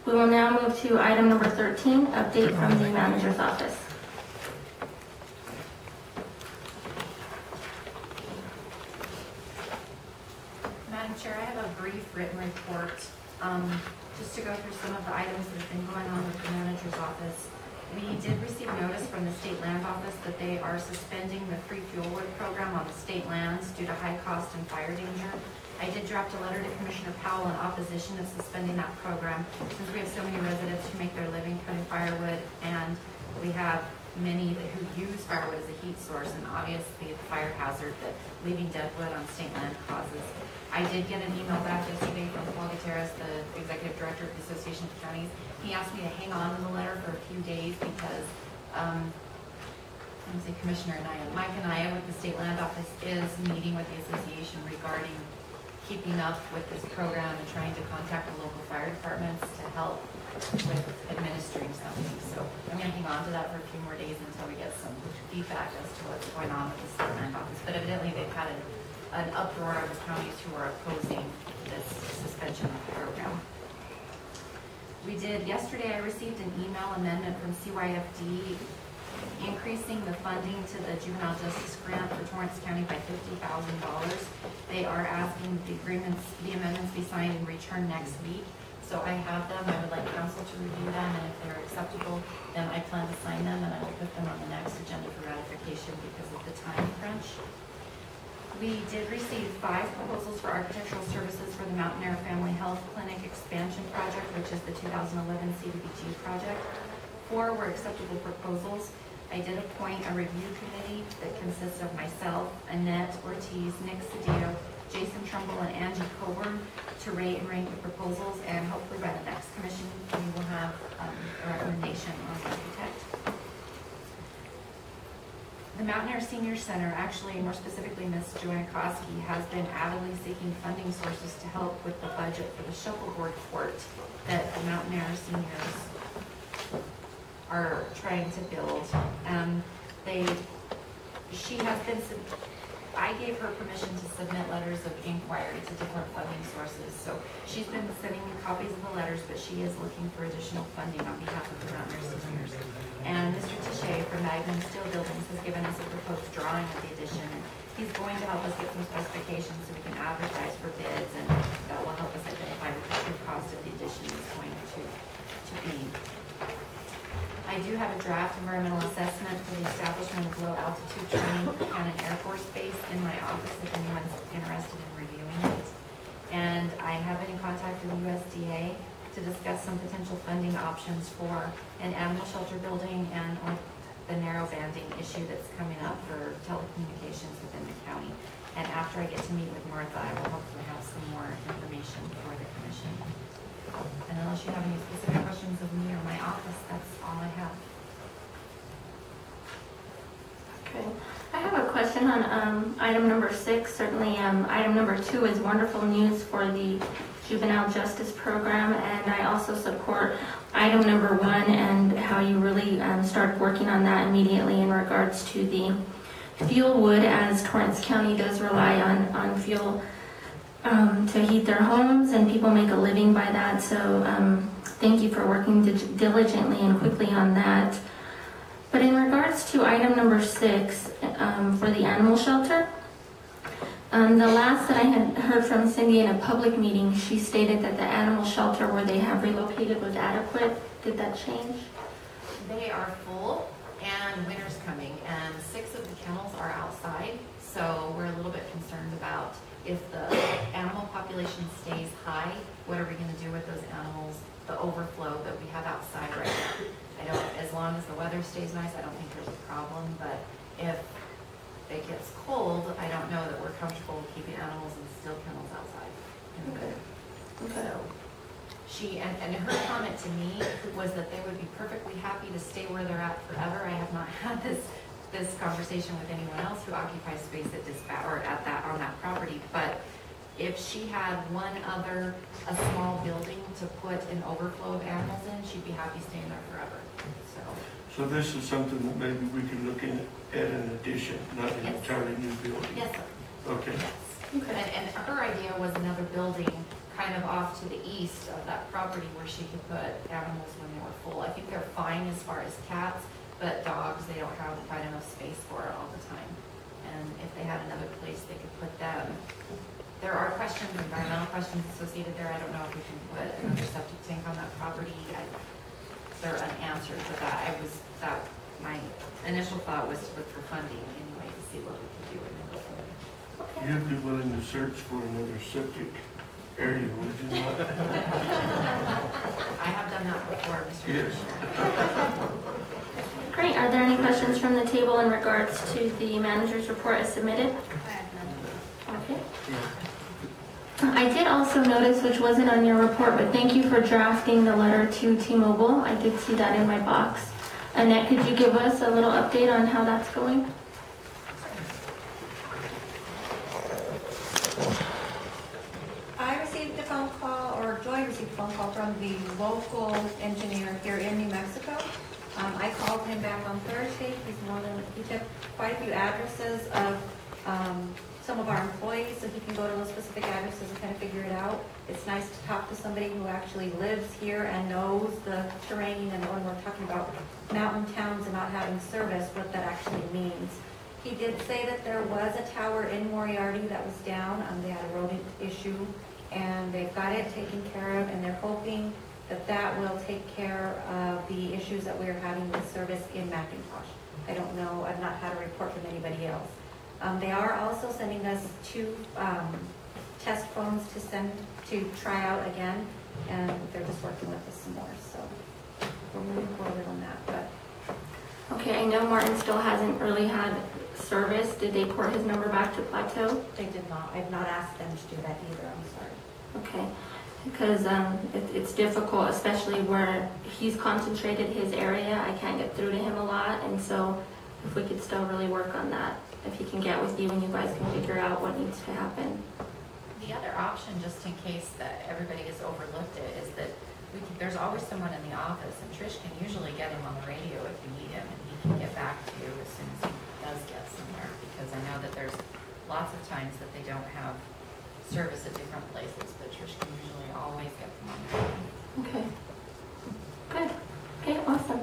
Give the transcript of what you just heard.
We will now move to item number 13, update from the manager's office. Madam Chair, I have a brief written report just to go through some of the items that have been going on with the manager's office. We did receive notice from the state land office that they are suspending the free fuel wood program on the state lands due to high cost and fire danger. I did draft a letter to Commissioner Powell in opposition of suspending that program since we have so many residents who make their living cutting firewood, and we have many who use firewood as a heat source, and obviously the fire hazard that leaving dead wood on state land causes. I did get an email back yesterday from Paul Gutierrez, the Executive Director of the Association of Counties. He asked me to hang on to the letter for a few days because Commissioner Anaya, Mike Anaya with the State Land Office is meeting with the association regarding keeping up with this program and trying to contact the local fire departments to help with administering something. So I'm going to hang on to that for a few more days until we get some feedback as to what's going on with the State Land Office. But evidently they've had an uproar of the counties who are opposing this suspension of the program. Yesterday I received an email amendment from CYFD increasing the funding to the juvenile justice grant for Torrance County by $50,000. They are asking the amendments be signed and returned next week. So I have them. I would like council to review them, and if they're acceptable, then I plan to sign them, and I will put them on the next agenda for ratification because of the time crunch. We did receive 5 proposals for architectural services for the Mountain Air Family Health Clinic expansion project, which is the 2011 CDBG project. 4 were acceptable proposals. I did appoint a review committee that consists of myself, Annette Ortiz, Nick Cedillo, Jason Trumbull, and Angie Coburn to rate and rank the proposals, and hopefully by the next commission we will have a recommendation on the architect. The Mountain Air Senior Center, actually more specifically Ms. Joanna Koski, has been avidly seeking funding sources to help with the budget for the shuffleboard court that the Mountain Air Seniors are trying to build. I gave her permission to submit letters of inquiry to different funding sources. So she's been sending me copies of the letters, but she is looking for additional funding on behalf of the Mountain Air Seniors. And Mr. Tichet from Magnum Steel Buildings has given us a proposed drawing of the addition, and he's going to help us get some specifications so we can advertise for bids, and that will help us identify what the true cost of the addition is going to be. I do have a draft environmental assessment for the establishment of low altitude training for Cannon Air Force Base in my office if anyone's interested in reviewing it. And I have been in contact with USDA to discuss some potential funding options for an animal shelter building and the narrow banding issue that's coming up for telecommunications within the county. And after I get to meet with Martha, I will hopefully have some more information for the commission. And unless you have any specific questions of me or my office, that's all I have. Okay. I have a question on item number 6. Certainly item number 2 is wonderful news for the juvenile justice program, and I also support item number 1 and how you really started working on that immediately in regards to the fuel wood, as Torrance County does rely on fuel to heat their homes, and people make a living by that. So thank you for working diligently and quickly on that. But in regards to item number 6 for the animal shelter, the last that I had heard from Cindy in a public meeting, she stated that the animal shelter where they have relocated was adequate. Did that change? They are full, and winter's coming, and 6 of the kennels are outside, so we're a little bit concerned about if the animal population stays high, what are we going to do with those animals, the overflow that we have outside right now? As long as the weather stays nice, I don't think there's a problem, but if it gets cold, I don't know that we're comfortable keeping animals in steel kennels outside. Okay. So she, and her comment to me was that they would be perfectly happy to stay where they're at forever. I have not had this conversation with anyone else who occupies space at on that property, but if she had a small building to put an overflow of animals in, she'd be happy staying there forever. So this is something that maybe we can look at an addition, not an entirely new building. Yes, sir. Okay. Yes. Okay. And her idea was another building kind of off to the east of that property where she could put animals when they were full. I think they're fine as far as cats, but dogs, they don't have quite enough space for it all the time. And if they had another place they could put them. There are questions, environmental questions associated there. I don't know if we can put another septic tank on that property. They're unanswered to that. My initial thought was to look for funding anyway to see what we could do and then go from there. You'd be willing to search for another septic area, would you not? I have done that before, Mr. Yes. Commissioner. Great. Are there any questions from the table in regards to the manager's report as submitted? I have none. Okay. I did also notice, which wasn't on your report, but thank you for drafting the letter to T-Mobile. I did see that in my box. Annette, could you give us a little update on how that's going? I received a phone call, or Joy received a phone call from the local engineer here in New Mexico. I called him back on Thursday. He took quite a few addresses of some of our employees, so he can go to those specific addresses and kind of figure it out. It's nice to talk to somebody who actually lives here and knows the terrain, and when we're talking about mountain towns and not having service, what that actually means. He did say that there was a tower in Moriarty that was down. They had a rodent issue, and they've got it taken care of, and they're hoping that that will take care of the issues that we're having with service in McIntosh. I don't know. I've not had a report from anybody else. They are also sending us 2 test phones to try out again, and they're just working with us some more. So we're moving forward on that. But Okay, I know Martin still hasn't really had service. Did they port his number back to Plateau? they did not. I've not asked them to do that either. I'm sorry. Okay, because it's difficult, especially where he's concentrated his area. I can't get through to him a lot, and so if we could still really work on that, if he can get with you and you guys can figure out what needs to happen. The other option, just in case that everybody has overlooked it, is that there's always someone in the office, and Trish can usually get him on the radio if you need him, and he can get back to you as soon as he does get somewhere, because I know that there's lots of times that they don't have service at different places, but Trish can usually always get them on there. Okay. Good. Okay, awesome.